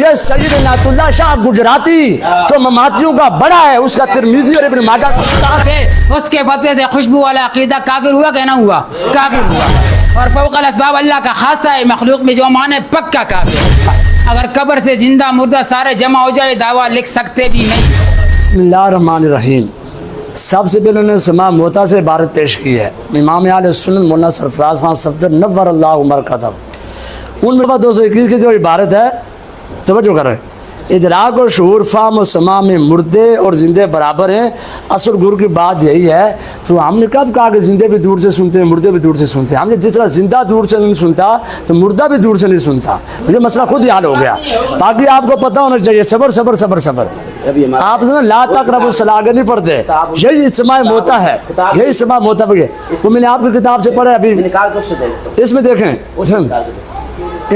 یہ سید عنایت اللہ شاہ گجراتی جو مماتیوں کا بڑا ہے، اس کا ترمذی اور ابن ماجہ کتاب ہے، اس کے فتوے سے خوشبو والا عقیدہ کافر ہوا کہ نہ ہوا؟ کافر ہوا. اور فوق الاسباب اللہ کا خاصہ ہے، مخلوق میں جو مانے پکا کافر. اگر قبر سے زندہ مردہ سارے جمع ہو جائے دعویٰ لکھ سکتے بھی نہیں. بسم اللہ الرحمن الرحیم. سب سے پہلے انہوں نے سما موتا سے عبارت پیش کی ہے. امام اہل سنت مولانا سرفراز خان صفدر نور اللہ عمر قدم، ان میں 221 کی جو عبارت ہے توجہ کریں. ادراک اور شعور فہم و سماع میں مردے اور زندے برابر ہیں. اصل گر کی بات یہی ہے. تو ہم نے کب کہا کہ زندے بھی دور سے سنتے ہیں مردے بھی دور سے سنتے ہیں؟ ہم نے جس طرح زندہ دور سے نہیں سنتا تو مردہ بھی دور سے نہیں سنتا. یہ مسئلہ خود ہی حل ہو گیا. باقی آپ کو پتہ ہونا چاہیے صبر صبر صبر صبر. آپ لا تقربوا الصلاۃ نہیں پڑھتے، یہی سماع موتا ہے، یہی سماع موتا ہے. وہ میں نے آپ کی کتاب سے پڑھا ابھی، اس میں دیکھیں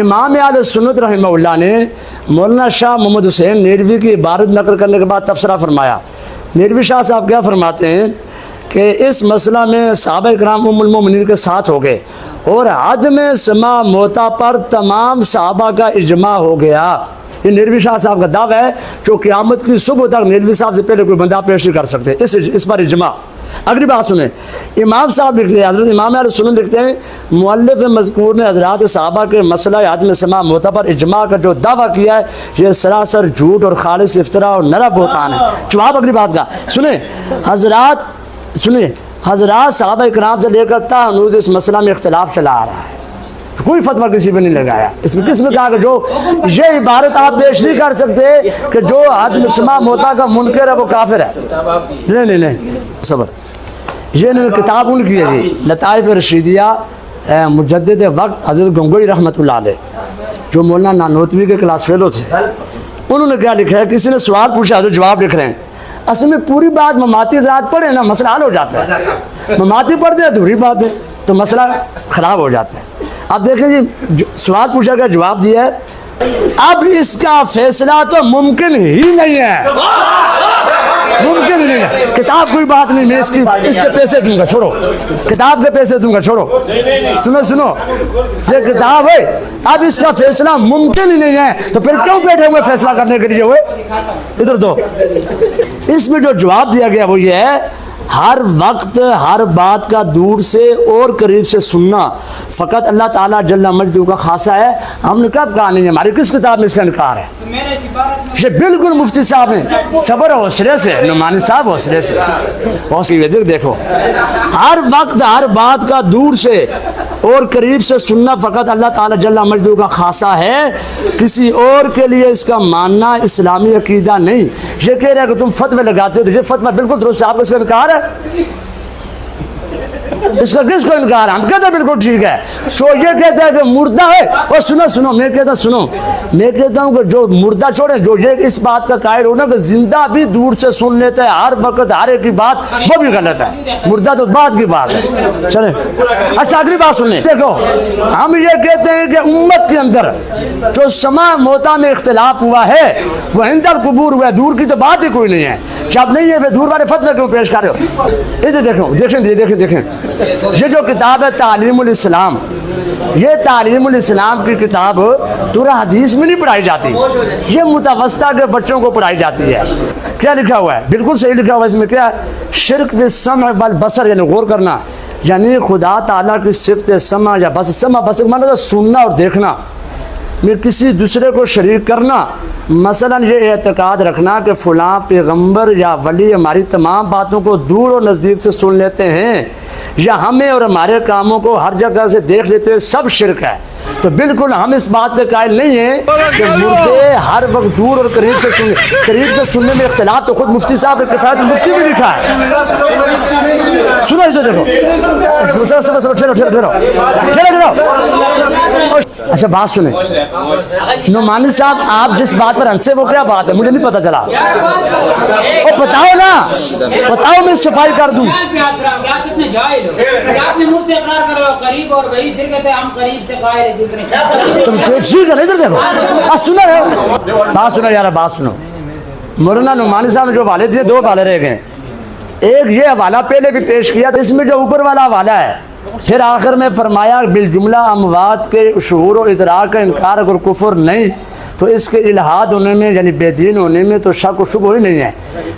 امام اہل سنت رحمہ اللہ نے مولانا شاہ محمد حسین نیروی کی عبارت نقل کرنے کے بعد تبصرہ فرمایا. نیروی شاہ صاحب کیا فرماتے ہیں کہ اس مسئلہ میں صحابہ کرام ام المومنین کے ساتھ ہو گئے اور عدم سماع موتا پر تمام صحابہ کا اجماع ہو گیا. یہ نیروی شاہ صاحب کا دعویٰ ہے جو قیامت کی صبح تک نیروی صاحب سے پہلے کوئی بندہ پیش نہیں کر سکتے. اس پر اجماع. اگلی بات سنیں، امام صاحب لکھتے ہیں، حضرت امام اہل سنت لکھتے ہیں مؤلف مذکور نے حضرات صحابہ کے مسئلہ عدم سماع موتا پر اجماع کا جو دعویٰ کیا ہے یہ سراسر جھوٹ اور خالص افتراء اور نرا بہتان ہے. جواب اگلی بات کا سنیں. حضرات صحابہ کرام سے لے کر تا ہنوز اس مسئلہ میں اختلاف چلا آ رہا ہے، کوئی فتویٰ کسی پہ نہیں لگایا. اس میں کس میں کہا کہ جو یہ عبارت آپ پیش نہیں کر سکتے کہ جو عدم سماع موتا کا منکر ہے وہ کافر ہے. نہیں صبر. یہ انہوں نے کتاب ان کی ہے جی لطائف رشیدیہ مجدد وقت حضرت گنگوئی رحمۃ اللہ علیہ جو مولانا نانوتوی کے کلاس فیلو تھے. انہوں نے کیا لکھا ہے، کسی نے سوال پوچھا تو جواب لکھ رہے ہیں. اصل میں پوری بات مماتی حضرات پڑھے نا مسئلہ حل ہو جاتا ہے. مماتی پڑھتے ہیں دوری بات ہے تو مسئلہ خراب ہو جاتا ہے. اب دیکھیں جی سوال پوچھا گیا جواب دیا ہے. اب اس کا فیصلہ تو ممکن ہی نہیں ہے، ممکن نہیں ہے. کتاب کوئی بات نہیں، میں اس کے پیسے دوں گا، چھوڑو کتاب کے پیسے دوں گا، چھوڑو. سنو یہ کتاب ہے، اب اس کا فیصلہ ممکن ہی نہیں ہے تو پھر کیوں بیٹھے ہوئے فیصلہ کرنے کے لیے ہوئے؟ ادھر دو. اس میں جو جواب دیا گیا وہ یہ ہے ہر وقت ہر بات کا دور سے اور قریب سے سننا فقط اللہ تعالیٰ جل مجدہ کا خاصہ ہے. ہم نے کب کہا نہیں ہے، ہماری کس کتاب میں اس کا انکار ہے؟ یہ بالکل مفتی صاحب نے صبر حوصلے سے، نعمانی صاحب حوصلے سے دیکھو ہر وقت ہر بات کا دور سے اور قریب سے سننا فقط اللہ تعالیٰ جل مجدہ کا خاصہ ہے، کسی اور کے لیے اس کا ماننا اسلامی عقیدہ نہیں. یہ کہہ رہے ہیں کہ تم فتوے لگاتے ہو تو یہ فتویٰ بالکل درست ہے، آپ کا اس کا انکار ہے؟ اس کا کس کو انکار ہے؟ ہم کہتے ہیں بالکل ٹھیک ہے. جو یہ کہتا ہے کہ مردہ ہے، اور سنو میں کہتا ہوں کہ جو مردہ چھوڑیں، جو یہ اس بات کا قائل ہونا کہ زندہ بھی دور سے سن لیتا ہے ہر وقت ہر ایک کی بات، وہ بھی غلط ہے. مردہ تو بعد کی بات ہے. چلیں اچھا اگلی بات سن لیں. دیکھو ہم یہ کہتے ہیں کہ امت کے اندر جو سماع موتا میں اختلاف ہوا ہے وہ عند القبور ہوا ہے، دور کی تو بات ہی کوئی نہیں ہے. جب نہیں ہے پھر دور والے فتوے کیوں پیش کر رہے ہو؟ ادھر دیکھیں یہ جو کتاب ہے تعلیم الاسلام، یہ تعلیم الاسلام کی کتاب دورہ حدیث میں نہیں پڑھائی جاتی، یہ متوسطہ کے بچوں کو پڑھائی جاتی ہے. کیا لکھا ہوا ہے؟ بالکل صحیح لکھا ہوا ہے. اس میں کیا ہے؟ شرک بالسمع والبصر، یعنی غور کرنا، یعنی خدا تعالیٰ کی صفت سمع یا بس سمع بس مطلب سننا اور دیکھنا میں کسی دوسرے کو شریک کرنا. مثلا یہ اعتقاد رکھنا کہ فلاں پیغمبر یا ولی ہماری تمام باتوں کو دور اور نزدیک سے سن لیتے ہیں یا ہمیں اور ہمارے کاموں کو ہر جگہ سے دیکھ لیتے ہیں، سب شرک ہے. تو بالکل ہم اس بات کے قائل نہیں ہیں کہ مردے ہر وقت دور اور قریب سے سننے میں اختلاف تو خود مفتی صاحب نے کفایت المفتی بھی لکھا ہے. سنو ادھر دیکھو. اچھا بات سنیں نعمانی صاحب، آپ جس بات پر ہنسے وہ کیا بات ہے؟ مجھے نہیں پتا چلا. وہ بتاؤ نا، بتاؤ میں صفائی کر دوں. تم ٹھیک ہے ادھر دیکھو بات سنو یار، بات سنو. مولانا نعمانی صاحب نے جو حوالے دیے دو حوالے رہ گئے. ایک یہ حوالہ پہلے بھی پیش کیا تھا، اس میں جو اوپر والا حوالہ ہے پھر آخر میں فرمایا بالجملہ اموات کے شعور و ادراک کا انکار اگر کفر نہیں تو اس کے الحاد ہونے میں یعنی بے دین ہونے میں تو شک و شبہ ہی نہیں ہے.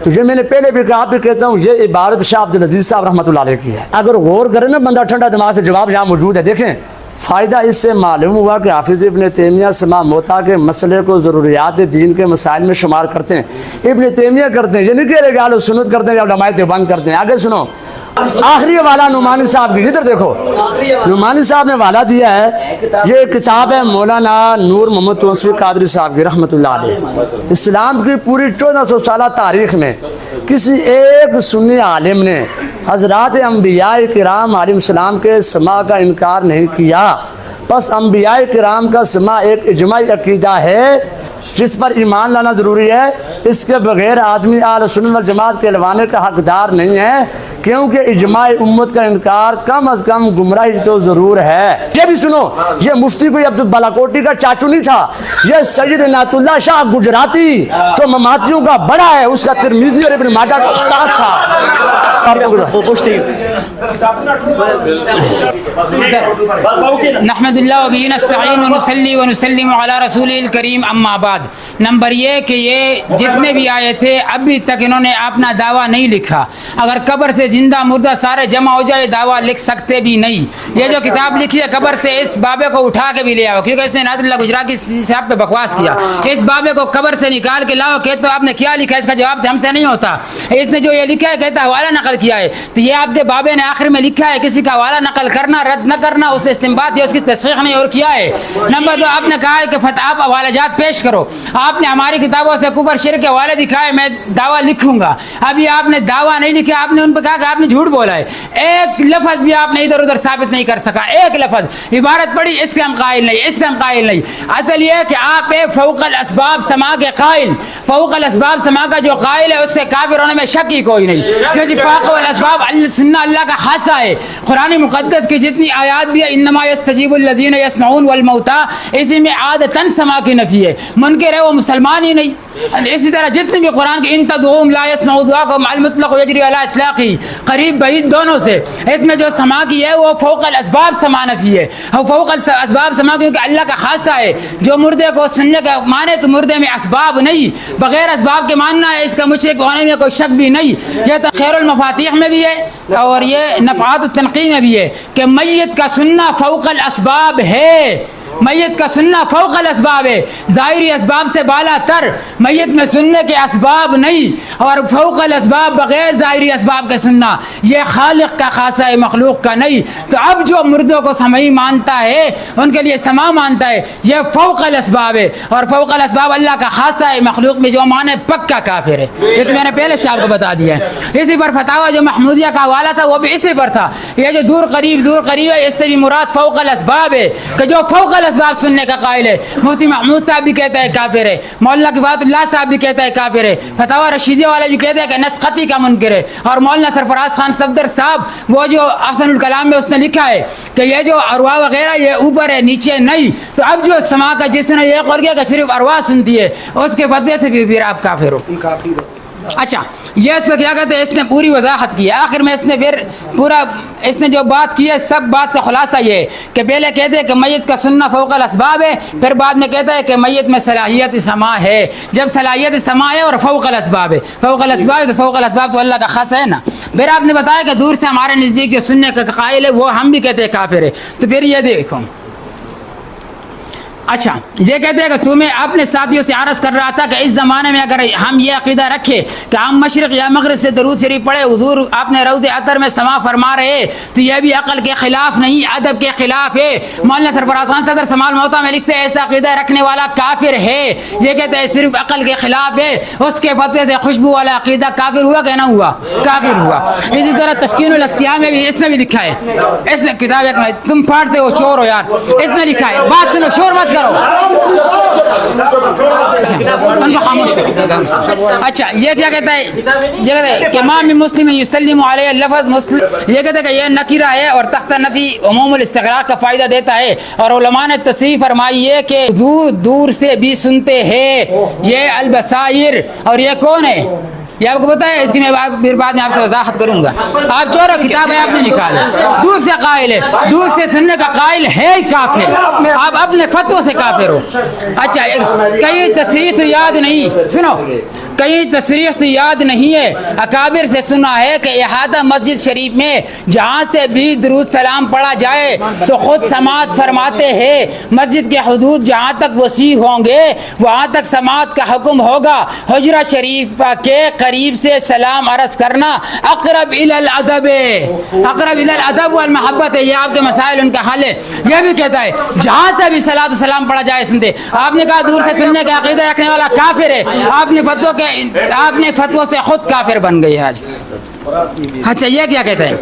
تو یہ میں نے پہلے بھی کہا، آپ بھی کہتا ہوں، یہ عبارت شاہ عبدالعزیز صاحب رحمۃ اللہ علیہ کی ہے. اگر غور کریں نا بندہ ٹھنڈا دماغ سے، جواب یہاں موجود ہے. دیکھیں فائدہ اس سے معلوم ہوا کہ حافظ ابن تیمیہ سما موتا کے مسئلے کو ضروریات دین کے مسائل میں شمار کرتے ہیں. ابن تیمیہ کرتے ہیں، یہ نہیں کہہ رہے کہ اہل سنت کرتے ہیں یا علماء دیوبند کرتے ہیں. آگے سنو، آخری حوالہ نعمانی صاحب کی، ادھر دیکھو، نعمانی صاحب نے حوالہ دیا ہے. یہ کتاب ہے مولانا نور محمد تونسوی قادری صاحب کی رحمۃ اللہ علیہ. اسلام کی پوری 1400 سالہ تاریخ میں کسی ایک سنی عالم نے حضرات انبیاء کرام علیہ السلام کے سماع کا انکار نہیں کیا. بس انبیاء کرام کا سماع ایک اجماعی عقیدہ ہے جس پر ایمان لانا ضروری ہے. اس کے بغیر آدمی اہل سنت والجماعت کے لوانے کا حقدار نہیں ہے، کیونکہ اجماع امت کا انکار کم از کم گمراہی تو ضرور ہے. یہ بھی سنو، یہ مفتی کوئی عبد بالاکوٹی کا چاچو نہیں تھا، یہ سید عنایت اللہ شاہ گجراتی جو مماتیوں کا بڑا ہے، اس کا ترمذی اور ابن ماجہ کا استاد تھا. نحمد اللہ وبہ نستعین ونصلی ونسلم علی رسول الکریم، اما بعد. نمبر یہ کہ یہ جتنے بھی آئے تھے ابھی تک انہوں نے اپنا دعویٰ نہیں لکھا. اگر قبر سے زندہ مردہ سارے جمع ہو جائے دعویٰ لکھ سکتے بھی نہیں. یہ جو کتاب لکھی ہے قبر سے، اس بابے کو اٹھا کے بھی لے آؤ، کیونکہ اس نے عنایت اللہ گجراتی صاحب پہ بکواس کیا. اس بابے کو قبر سے نکال کے لاؤ. کہتے آپ نے کیا لکھا ہے، اس کا جواب ہم سے نہیں ہوتا. اس نے جو یہ لکھا ہے کہتا ہے حوالہ نقل کیا ہے، تو یہ آپ کے بابے نے آخر میں لکھا ہے کسی کا حوالہ نقل کرنا رد نہ کرنا، اس نے استنباط یا اس کی تصحیح نہیں اور کیا ہے. نمبر 2، آپ نے کہا ہے کہ آپ حوالہ جات پیش کرو. آپ نے ہماری کتابوں سے کفر شرک کے حوالے دکھائے، میں دعویٰ لکھوں گا. ابھی آپ نے دعویٰ نہیں لکھا، آپ نے ان پہ کہا کہ آپ نے جھوٹ بولا ہے. ایک لفظ بھی آپ نے ادھر ادھر ثابت نہیں کر سکا. ایک لفظ عبارت پڑھی، اس کے ہم قائل نہیں، اس کے ہم قائل نہیں. اصل یہ کہ آپ ایک فوق الاسباب سما کے قائل، فوق الاسباب سما کا جو قائل ہے اس کے کافر ہونے میں شک ہی کوئی نہیں، کیونکہ فوق الاسباب سننا اللہ کا خاصہ ہے. قرآن مقدس کی جتنی آیات بھی ہے، انما یستجیب الذین یسمعون والموتى، اسی میں عادتاً سما کی نفی ہے. منکر ہے وہ مسلمان ہی نہیں. اسی طرح جتنے بھی قرآن کے ان تدعوهم لا يسمعوا دعاءكم المطلق يجري على اطلاقه، قریب بعید دونوں سے، اس میں جو سما کی ہے وہ فوق الاسباب سما نفی ہے. اور فوق الاسباب سما کیونکہ اللہ کا خاصہ ہے. جو مردے کو سننے کا مانے تو مردے میں اسباب نہیں، بغیر اسباب کے ماننا ہے، اس کا مشرک ہونے میں کوئی شک بھی نہیں. یہ تو خیر المفاتیح میں بھی ہے اور یہ نفعات التنقی میں بھی ہے کہ میت کا سننا فوق الاسباب ہے. میت کا سننا فوق الاسباب ہے، ظاہری اسباب سے بالا تر. میت میں سننے کے اسباب نہیں، اور فوق الاسباب بغیر ظاہری اسباب کے سننا یہ خالق کا خاصہ ہے، مخلوق کا نہیں. تو اب جو مردوں کو سمعی مانتا ہے ان کے لیے سما مانتا ہے، یہ فوق الاسباب ہے. اور فوق الاسباب اللہ کا خاصہ ہے، مخلوق میں جو مانے پکا کافر ہے. یہ تو میں نے پہلے سے آپ کو بتا دیا ہے. اسی پر فتاوی جو محمودیہ کا حوالہ تھا وہ بھی اسی پر تھا. یہ جو دور قریب ہے، اس سے بھی مراد فوق الاسباب ہے کہ جو فوق الاسباب سننے کا قائل ہے. مفتی محمود صاحب بھی کہتا ہے کافر ہے، مولانا کفایت اللہ صاحب بھی کہتا ہے کافر ہے، فتاوی رشیدیہ والے بھی کہتے ہیں کہ نسختی کا منکر ہے. اور مولانا سرفراز خان صفدر صاحب وہ جو احسن الکلام میں اس نے لکھا ہے کہ یہ جو ارواح وغیرہ یہ اوپر ہے نیچے نہیں. تو اب جو سما کا جس نے یہ قول کیا کہ صرف ارواح سنتی ہے، اس کے فتوے سے بھی پھر آپ کافر ہو. اچھا، یہ اس پہ کیا کہتے ہیں، اس نے پوری وضاحت کی. آخر میں اس نے پھر پورا اس نے جو بات کی ہے سب بات کا خلاصہ یہ ہے کہ پہلے کہتے ہیں کہ میت کا سننا فوق الاسباب ہے، پھر بعد میں کہتا ہے کہ میت میں صلاحیت سماع ہے. جب صلاحیت سماع ہے اور فوق الاسباب ہے، فوق الاسباب ہے تو فوق الاسباب تو اللہ کا خاص ہے نا. پھر آپ نے بتایا کہ دور سے ہمارے نزدیک جو سننے کا قائل ہے وہ ہم بھی کہتے ہیں کافر ہے. تو پھر یہ دیکھو، اچھا یہ کہتے ہیں کہ تمہیں اپنے ساتھیوں سے عرض کر رہا تھا کہ اس زمانے میں اگر ہم یہ عقیدہ رکھے کہ ہم مشرق یا مغرب سے درود شریف پڑھے، حضور اپنے روضہ اطہر میں سما فرما رہے، تو یہ بھی عقل کے خلاف نہیں، ادب کے خلاف ہے. مولانا سرفراز خان صدر سما الموتیٰ میں لکھتے ہیں ایسا عقیدہ رکھنے والا کافر ہے. یہ کہتے ہیں صرف عقل کے خلاف ہے. اس کے فتوے سے خوشبو والا عقیدہ کافر ہوا کہ نہ ہوا؟ کافر ہوا. اسی طرح تسکین الاصطیاء میں بھی اس نے بھی لکھا ہے، اس نے کتاب ایک تم پڑھتے ہو چور ہو یار، اس نے لکھا ہے، بات سنو، شور مت کرو، ان کو خاموش کرو. اچھا یہ کیا کہتا ہے، یہ کہتا ہے کہ امام مسلم یسلم علیہ لفظ مسلم، یہ کہتا ہے کہ یہ نکرہ ہے اور تحت نفی عموم الاستغراق کا فائدہ دیتا ہے. اور علماء نے تصریح فرمائی ہے کہ دور سے بھی سنتے ہیں، یہ البصائر. اور یہ کون ہے؟ یہ آپ کو پتا ہے، اس کی میں پھر بعد میں آپ سے وضاحت کروں گا. آپ چورو کتاب ہے آپ نے نکالے، دور سے قائل ہے، دور سے سننے کا قائل ہے ہی کافر. آپ اپنے فتووں سے کافر ہو. اچھا کئی تصریح تو یاد نہیں، سنو کئی تصریح تو یاد نہیں ہے. اکابر سے سنا ہے کہ احاطہ مسجد شریف میں جہاں سے بھی درود سلام پڑھا جائے تو خود سماعت فرماتے ہیں. مسجد کے حدود جہاں تک وسیع ہوں گے وہاں تک سماعت کا حکم ہوگا. حجرہ شریف کے قریب سے سلام عرض کرنا اقرب الی الادب، اقرب الی الادب والمحبت ہے. یہ آپ کے مسائل ان کا حل ہے. یہ بھی کہتا ہے جہاں سے بھی صلاۃ و سلام پڑھا جائے سنتے. آپ نے کہا دور سے سننے کا عقیدہ رکھنے والا کافر ہے. آپ نے فتووں سے خود کافر بن گئی آج. اچھا یہ کیا کہتے ہیں؟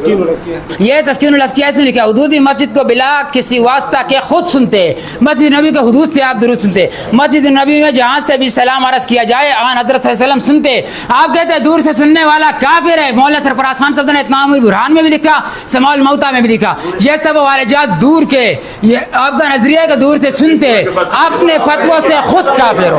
یہ تسکین الاسکیہ سے لکھا حدود مسجد کو بلا کسی واسطہ کے خود سنتے. مسجد نبی کے حدود سے آپ درود سنتے. مسجد نبی میں جہاں سے بھی سلام عرض کیا جائے آن حضرت صلی اللہ علیہ وسلم سنتے. آپ کہتے ہیں دور سے سننے والا کافر ہے. مولانا سرفراز خان صاحب نے اتمام البرہان میں بھی لکھا، سماع الموتیٰ میں بھی لکھا. یہ سب والجات دور کے، یہ آپ کا نظریہ کہ دور سے سنتے، اپنے فتووں سے خود کافر ہو.